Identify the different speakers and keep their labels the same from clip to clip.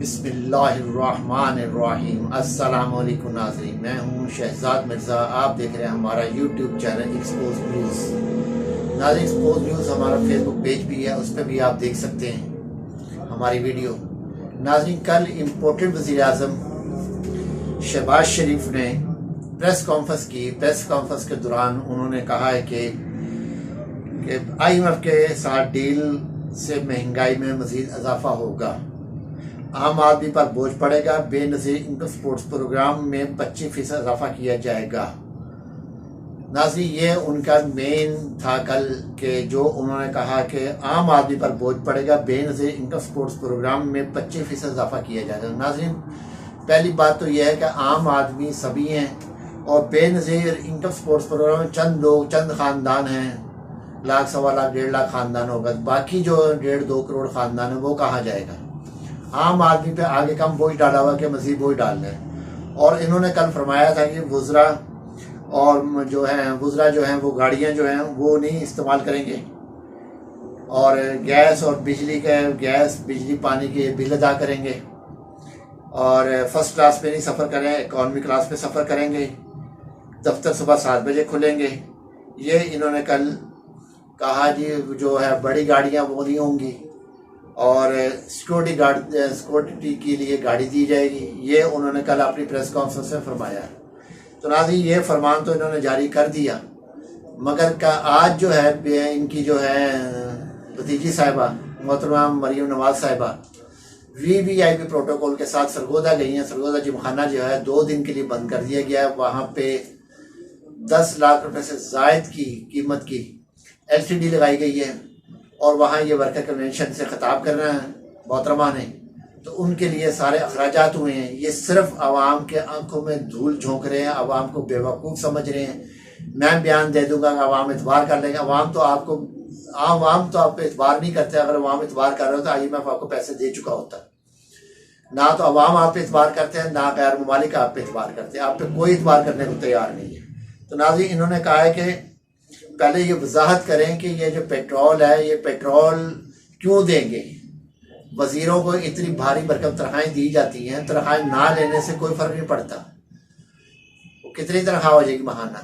Speaker 1: بسم اللہ الرحمن الرحیم۔ السلام علیکم ناظرین، میں ہوں شہزاد مرزا، آپ دیکھ رہے ہیں ہمارا یوٹیوب چینل ایکسپوز نیوز۔ ناظرین، ایکسپوز نیوز ہمارا فیس بک پیج بھی ہے، اس پہ بھی آپ دیکھ سکتے ہیں ہماری ویڈیو۔ ناظرین، کل امپورٹنٹ وزیر اعظم شہباز شریف نے پریس کانفرنس کی۔ پریس کانفرنس کے دوران انہوں نے کہا ہے کہ IMF کے ساتھ ڈیل سے مہنگائی میں مزید اضافہ ہوگا، عام آدمی پر بوجھ پڑے گا، بے نظیر انکم سپورٹس پروگرام میں 25% اضافہ کیا جائے گا۔ ناظرین، یہ ان کا مین تھا کل کہ جو انہوں نے کہا کہ عام آدمی پر بوجھ پڑے گا، بے نظیر انکم سپورٹس پروگرام میں 25% اضافہ کیا جائے گا۔ ناظرین، پہلی بات تو یہ ہے کہ عام آدمی سبھی ہیں، اور بے نظیر انکم سپورٹس پروگرام میں چند لوگ، چند خاندان ہیں، لاکھ، سوا لاکھ، 1.5 لاکھ خاندان ہوگا، باقی جو 1.5-2 کروڑ خاندان ہے وہ کہاں جائے گا؟ عام آدمی پہ آگے کم بوجھ ڈالا ہوا کہ مزید بوجھ ڈالنا ہے۔ اور انہوں نے کل فرمایا تھا کہ وزراء جو ہیں وہ گاڑیاں جو ہیں وہ نہیں استعمال کریں گے، اور گیس اور بجلی پانی کے بل ادا کریں گے، اور فرسٹ کلاس پہ نہیں سفر کریں، اکانومی کلاس پہ سفر کریں گے، دفتر صبح 7 بجے کھلیں گے۔ یہ انہوں نے کل کہا جی جو ہے بڑی گاڑیاں وہ نہیں ہوں گی، اور سیکورٹی کے لیے گاڑی دی جائے گی۔ یہ انہوں نے کل اپنی پریس کانفرنس میں فرمایا۔ تو ناظرین، یہ فرمان تو انہوں نے جاری کر دیا، مگر آج جو ہے ان کی جو ہے بھتیجی صاحبہ محترمہ مریم نواز صاحبہ VVIP پروٹوکول کے ساتھ سرگودا گئی ہیں۔ سرگودا جم خانہ جو ہے 2 دن کے لیے بند کر دیا گیا ہے۔ وہاں پہ 10 لاکھ روپے سے زائد کی قیمت کی LCD لگائی گئی ہے، اور وہاں یہ ورکر کنونشن سے خطاب کرنا ہے محترمہ نے، تو ان کے لیے سارے اخراجات ہوئے ہیں۔ یہ صرف عوام کے آنکھوں میں دھول جھونک رہے ہیں، عوام کو بیوقوف سمجھ رہے ہیں۔ میں بیان دے دوں گا کہ عوام اعتبار کر لیں گے۔ عوام تو آپ پہ اعتبار نہیں کرتے۔ اگر عوام اعتبار کر رہے ہو تو IMF آپ کو پیسے دے چکا ہوتا۔ نہ تو عوام آپ پہ اعتبار کرتے ہیں، نہ غیر ممالک آپ پہ اعتبار کرتے ہیں۔ آپ پہ کوئی اعتبار کرنے کو تیار نہیں ہے۔ تو ناظرین، انہوں نے کہا ہے کہ پہلے یہ وضاحت کریں کہ یہ جو پیٹرول ہے، یہ پیٹرول کیوں دیں گے؟ وزیروں کو اتنی بھاری بھرکم تنخواہیں دی جاتی ہیں، تنخواہیں نہ لینے سے کوئی فرق نہیں پڑتا۔ وہ کتنی تنخواہ ہو جائے گی ماہانہ؟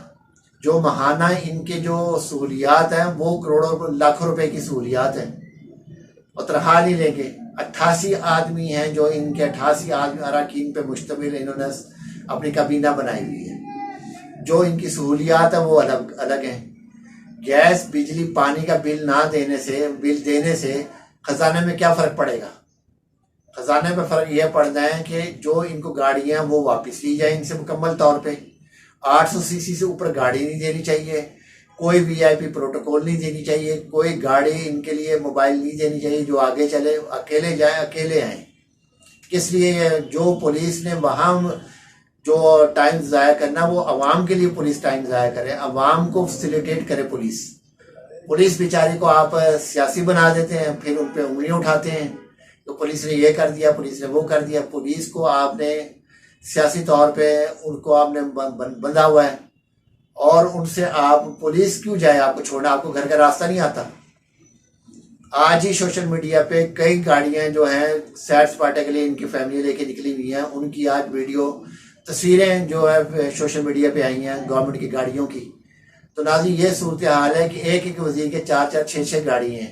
Speaker 1: جو ماہانہ ان کے جو سہولیات ہیں وہ کروڑوں لاکھوں روپے کی سہولیات ہیں، اور تنخواہ نہیں لیں گے۔ 88 آدمی ہیں جو ان کے 88 آدمی اراکین پہ مشتمل انہوں نے اپنی کابینہ بنائی ہوئی ہے۔ جو ان کی سہولیات ہیں وہ الگ ہیں۔ گیس، بجلی، پانی کا بل دینے سے خزانے میں کیا فرق پڑے گا؟ خزانے میں فرق یہ پڑنا ہے کہ جو ان کو گاڑیاں وہ واپس لی جائیں ان سے مکمل طور پہ۔ 800 cc سے اوپر گاڑی نہیں دینی چاہیے، کوئی VIP پروٹوکول نہیں دینی چاہیے، کوئی گاڑی ان کے لیے موبائل نہیں دینی چاہیے۔ جو آگے چلے اکیلے جائیں، اکیلے آئیں۔ کس لیے؟ جو پولیس نے وہاں جو ٹائم ضائع کرنا وہ عوام کے لیے پولیس ٹائم ضائع کرے، عوام کو فیسیلیٹیٹ کرے۔ پولیس بیچاری کو آپ سیاسی بنا دیتے ہیں، پھر ان پہ انگلیاں اٹھاتے ہیں تو پولیس نے یہ کر دیا، پولیس نے وہ کر دیا۔ پولیس کو آپ نے سیاسی طور پہ ان کو آپ نے بندھا ہوا ہے، اور ان سے آپ پولیس کیوں جائے؟ آپ کو چھوڑنا، آپ کو گھر کا راستہ نہیں آتا؟ آج ہی سوشل میڈیا پہ کئی گاڑیاں جو ہیں سیر سپاٹے کے لیے ان کی فیملی لے کے نکلی ہوئی ہیں، ان کی آج ویڈیو تصویریں جو ہے سوشل میڈیا پہ آئی ہیں گورنمنٹ کی گاڑیوں کی۔ تو ناظرین، یہ صورتحال ہے کہ ایک وزیر کے 4-4، 6-6 گاڑی ہیں۔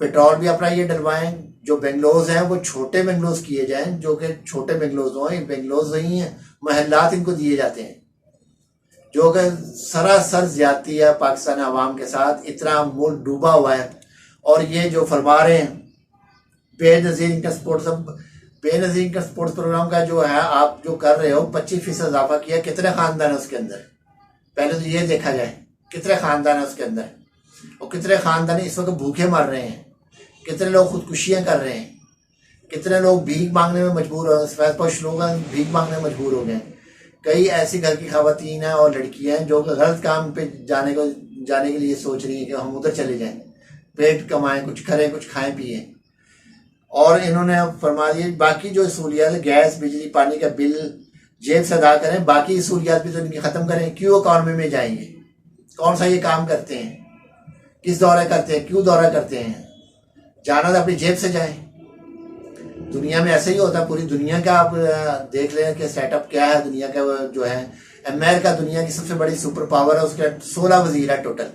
Speaker 1: پیٹرول بھی اپنا یہ ڈلوائیں۔ جو بنگلوز ہیں وہ چھوٹے بنگلوز کیے جائیں، جو کہ چھوٹے بنگلوز ہوں۔ یہ بنگلوز نہیں ہیں، محلات ان کو دیے جاتے ہیں، جو کہ سراسر زیادتی ہے پاکستان عوام کے ساتھ۔ اتنا ملک ڈوبا ہوا ہے، اور یہ جو فرما رہے ہیں بے نظیر انکم سپورٹس پروگرام کا جو ہے آپ جو کر رہے ہو 25% اضافہ کیا، کتنے خاندان ہیں اس کے اندر؟ پہلے تو یہ دیکھا جائے کتنے خاندان ہیں اس کے اندر، اور کتنے خاندان اس وقت بھوکے مر رہے ہیں، کتنے لوگ خودکشیاں کر رہے ہیں، کتنے لوگ بھیک مانگنے میں مجبور ہو، سفید پوش لوگ بھیک مانگنے میں مجبور ہو گئے۔ کئی ایسی گھر کی خواتین ہیں اور لڑکیاں ہیں جو کہ غلط کام پہ جانے کے لیے سوچ رہی ہیں کہ ہم ادھر چلے جائیں، پیٹ کمائیں، کچھ کریں، کچھ کھائیں پئیں۔ اور انہوں نے فرما دیا باقی جو سہولیات، گیس، بجلی، پانی کا بل جیب سے ادا کریں، باقی سہولیات بھی تو ان کی ختم کریں۔ کیوں اکانومی میں جائیں گے؟ کون سا یہ کام کرتے ہیں؟ کس دورہ کرتے ہیں؟ کیوں دورہ کرتے ہیں؟ جانا تو اپنی جیب سے جائیں۔ دنیا میں ایسا ہی ہوتا ہے، پوری دنیا کا آپ دیکھ لیں کہ سیٹ اپ کیا ہے دنیا کا جو ہے. امریکہ دنیا کی سب سے بڑی سپر پاور ہے، اس کے 16 وزیر ہے ٹوٹل.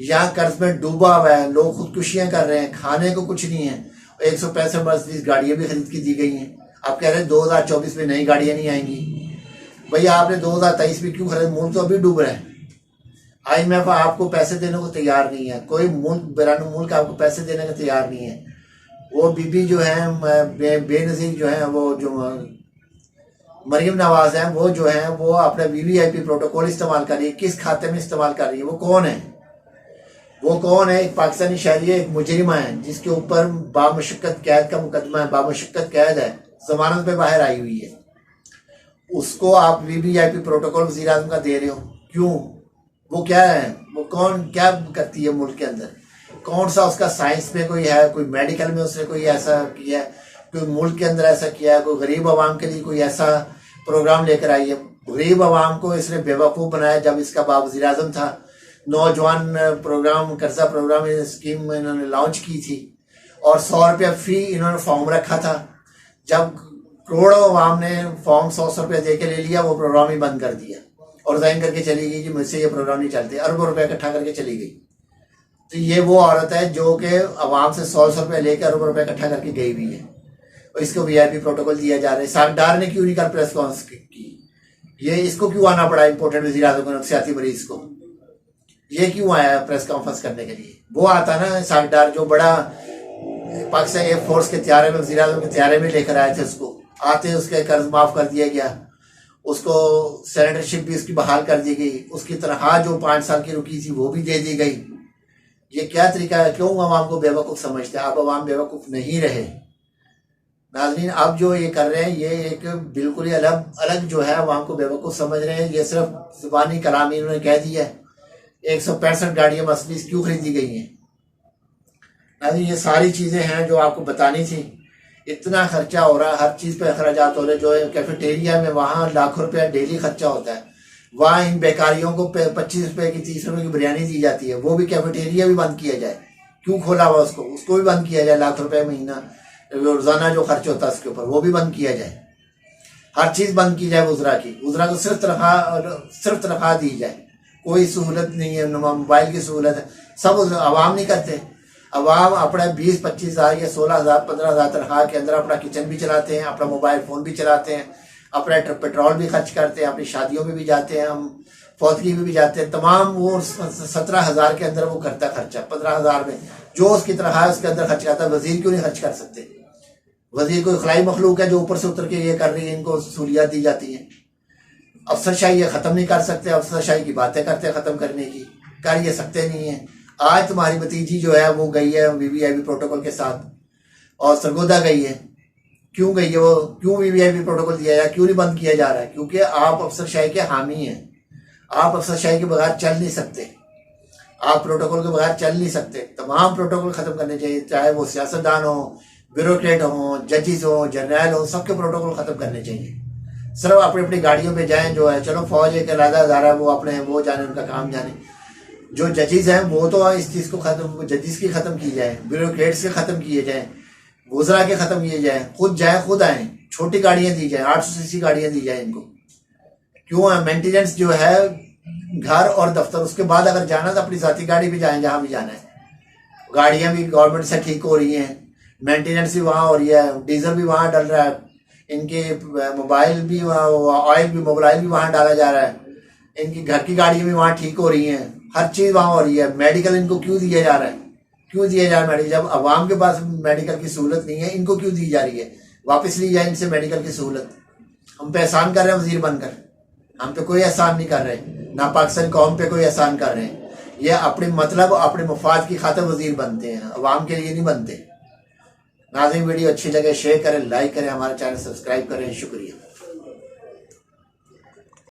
Speaker 1: یہاں قرض میں ڈوبا ہوا ہے، لوگ خودکشیاں کر رہے ہیں، کھانے کو کچھ نہیں ہے. 165 مرسیڈیز گاڑیاں بھی خرید کی دی گئی ہیں. آپ کہہ رہے ہیں 2024 میں نئی گاڑیاں نہیں آئیں گی. بھئی آپ نے 2023 میں کیوں خرید؟ ملک تو ابھی ڈوب رہا ہے. IMF آپ کو پیسے دینے کو تیار نہیں ہے، کوئی ملک بیرون ملک آپ کو پیسے دینے کو تیار نہیں ہے. وہ بی جو ہیں بے نظیر جو ہیں، وہ جو مریم نواز ہیں، وہ جو ہیں وہ اپنا VVIP پروٹوکول استعمال کر رہی ہے. کس کھاتے میں استعمال کر رہی ہے؟ وہ کون ہے؟ وہ کون ہے؟ ایک پاکستانی شہری ہے، ایک مجرمہ ہے جس کے اوپر بامشقت قید کا مقدمہ ہے، بامشقت قید ہے، ضمانت پہ باہر آئی ہوئی ہے. اس کو آپ VVIP پروٹوکول وزیر اعظم کا دے رہے ہو، کیوں؟ وہ کیا ہے؟ وہ کون کیا کرتی ہے ملک کے اندر؟ کون سا اس کا سائنس میں کوئی ہے، کوئی میڈیکل میں اس نے کوئی ایسا کیا ہے، کوئی ملک کے اندر ایسا کیا ہے، کوئی غریب عوام کے لیے کوئی ایسا پروگرام لے کر آئی ہے؟ غریب عوام کو اس نے بے وقوف بنایا. جب اس کا باپ وزیر اعظم تھا، نوجوان پروگرام، قرضہ پروگرام اسکیم انہوں نے لانچ کی تھی، اور 100 روپیہ فی انہوں نے فارم رکھا تھا. جب کروڑوں عوام نے فارم 100 روپیہ دے کے لے لیا، وہ پروگرام ہی بند کر دیا اور ریزائن کر کے چلی گئی کہ مجھ سے یہ پروگرام نہیں چلتے. اربوں روپے اکٹھا کر کے چلی گئی. تو یہ وہ عورت ہے جو کہ عوام سے 100 روپے لے کے اربوں روپے اکٹھا کر کے گئی ہوئی ہے، اور اس کو VIP پروٹوکول دیا جا رہا ہے. ساکھدار نے کیوں نہیں کر پریس کانفرنس کی؟ یہ اس کو کیوں آنا پڑا امپورٹنٹ وزیر اعظم کو، نفسیاتی مریض کو؟ یہ کیوں آیا پریس کانفرنس کرنے کے لیے؟ وہ آتا نا ساکھدار جو بڑا پاکستان ایئر فورس کے طیارے میں، وزیر اعظم کے طیارے میں لے کر آئے تھے. اس کو آتے اس کے قرض معاف کر دیا گیا، اس کو سینیٹرشپ بھی اس کی بحال کر دی گئی، اس کی تنخواہ جو 5 سال کی رکی تھی وہ بھی دے دی گئی. یہ کیا طریقہ ہے؟ کیوں عوام کو بیوقوف سمجھتے ہیں؟ آپ عوام بیوقوف نہیں رہے. ناظرین، اب جو یہ کر رہے ہیں یہ ایک بالکل ہی الگ جو ہے عوام کو بیوقوف سمجھ رہے ہیں. یہ صرف زبانی کلامی انہوں نے کہہ دیا ہے. 165 گاڑیاں مرسیڈیز کیوں خریدی گئی ہیں؟ ناظرین، یہ ساری چیزیں ہیں جو آپ کو بتانی تھی. اتنا خرچہ ہو رہا ہے، ہر چیز پہ اخراجات ہو رہے. جو کیفیٹیریا میں وہاں لاکھوں روپیہ ڈیلی خرچہ ہوتا ہے، وہاں ان بیکاریوں کو 25 روپے کی 30 روپے کی بریانی دی جاتی ہے. وہ بھی کیفیٹیریا بھی بند کیا جائے. کیوں کھولا ہوا اس کو بھی بند کیا جائے. لاکھ روپے مہینہ روزانہ جو خرچ ہوتا ہے اس کے اوپر وہ بھی بند کیا جائے. ہر چیز بند کی جائے. وزراء کو صرف تنخواہ دی جائے. کوئی سہولت نہیں ہے، موبائل کی سہولت ہے، سب عوام نہیں کرتے. عوام اپنا 20-25 ہزار یا 16,000 15,000 تنخواہ کے اندر اپنا کچن بھی چلاتے ہیں، اپنا موبائل فون بھی چلاتے ہیں، اپنا پیٹرول بھی خرچ کرتے ہیں، اپنی شادیوں میں بھی جاتے ہیں، ہم فوتگی میں بھی جاتے ہیں. تمام وہ 17,000 کے اندر وہ کرتا ہے خرچہ. 15,000 میں جو اس کی تنخواہ ہے اس کے اندر خرچ کرتا ہے. وزیر کیوں نہیں خرچ کر سکتے؟ وزیر کوئی خلائی مخلوق ہے جو اوپر سے اتر کے یہ کر رہی ہے، ان کو سہولیات دی جاتی ہیں. افسرشاہی یہ ختم نہیں کر سکتے. افسرشاہی کی باتیں کرتے ہیں ختم کرنے کی، کر یہ سکتے نہیں ہیں. آج تمہاری بھتیجی جو ہے وہ گئی ہے VVIP پروٹوکول کے ساتھ، اور سرگودا گئی ہے. کیوں گئی ہے وہ؟ کیوں VVIP پروٹوکول دیا جائے؟ کیوں نہیں بند کیا جا رہا ہے؟ کیونکہ آپ افسرشاہی کے حامی ہیں. آپ افسرشاہی کے بغیر چل نہیں سکتے. آپ پروٹوکول کے بغیر چل نہیں سکتے. تمام پروٹوکول ختم کرنے چاہیے، چاہے وہ سیاستدان ہوں، بیوروکریٹ ہوں، ججز ہوں، جرنیل ہوں، سب کے پروٹوکول ختم کرنے چاہیے. صرف اپنی گاڑیوں پہ جائیں. جو ہے چلو فوج ایک علیحدہ ادارہ ہے، وہ اپنے وہ جانے، ان کا کام جانے. جو ججز ہیں وہ تو اس چیز کو ختم، ججز کی ختم کی جائے، بیوروکریٹس کے ختم کیے جائیں، وزراء کے ختم کیے جائیں. خود جائیں، خود آئیں. چھوٹی گاڑیاں دی جائیں، 800 cc گاڑیاں دی جائیں ان کو. کیوں ہے مینٹیننس جو ہے گھر اور دفتر، اس کے بعد اگر جانا تو اپنی ذاتی گاڑی پہ جائیں جہاں بھی جانا ہے. گاڑیاں بھی گورنمنٹ سے ٹھیک ہو رہی ہیں، مینٹیننس بھی وہاں ہو رہی ہے، ڈیزل بھی وہاں ڈل رہا ہے، ان کے موبائل بھی آئل بھی، موبائل بھی وہاں ڈالا جا رہا ہے، ان کی گھر کی گاڑیاں بھی وہاں ٹھیک ہو رہی ہیں، ہر چیز وہاں ہو رہی ہے. میڈیکل ان کو کیوں دیا جا رہا ہے؟ کیوں دیا جا رہا ہے میڈیکل؟ جب عوام کے پاس میڈیکل کی سہولت نہیں ہے، ان کو کیوں دی جا رہی ہے؟ واپس لی جائے ان سے میڈیکل کی سہولت. ہم پہ احسان کر رہے ہیں وزیر بن کر. ہم پہ کوئی احسان نہیں کر رہے، نہ پاکستان قوم پہ کوئی احسان کر رہے ہیں. یہ اپنے مطلب، اپنے مفاد کی خاطر وزیر بنتے ہیں، عوام کے لیے نہیں بنتے. ناظرین، ویڈیو اچھی لگے شیئر کریں، لائک کریں، ہمارا چینل سبسکرائب کریں. شکریہ.